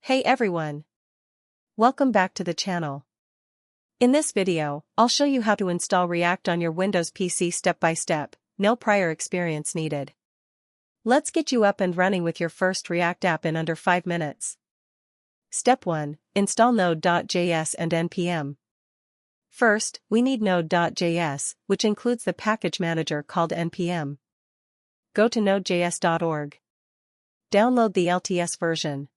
Hey everyone! Welcome back to the channel. In this video, I'll show you how to install React on your Windows PC step by step, no prior experience needed. Let's get you up and running with your first React app in under 5 minutes. Step 1. Install Node.js and NPM. First, we need Node.js, which includes the package manager called NPM. Go to nodejs.org. Download the LTS version.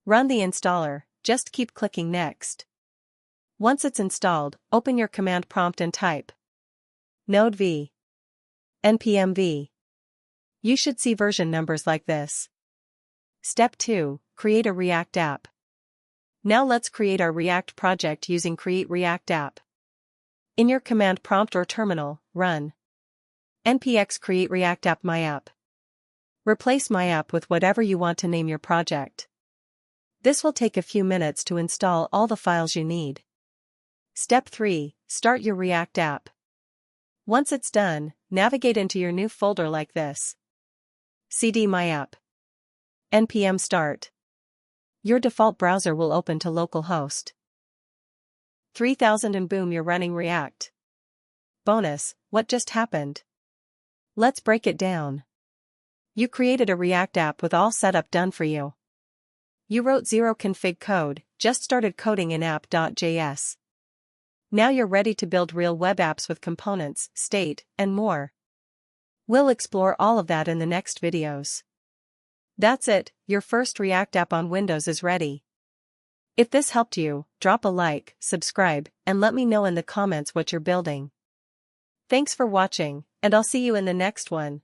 Run the installer, just keep clicking Next. Once it's installed, open your command prompt and type node v npm v. You should see version numbers like this. Step 2. Create a React app. Now let's create our React project using Create React App. In your command prompt or terminal, run npx create react app myapp. Replace myapp with whatever you want to name your project. This will take a few minutes to install all the files you need. Step 3. Start your React app. Once it's done, navigate into your new folder like this. cd myapp. npm start. Your default browser will open to localhost 3000 and boom, you're running React. Bonus, what just happened? Let's break it down. You created a React app with all setup done for you. You wrote zero config code, just started coding in app.js. Now you're ready to build real web apps with components, state, and more. We'll explore all of that in the next videos. That's it, your first React app on Windows is ready. If this helped you, drop a like, subscribe, and let me know in the comments what you're building. Thanks for watching, and I'll see you in the next one.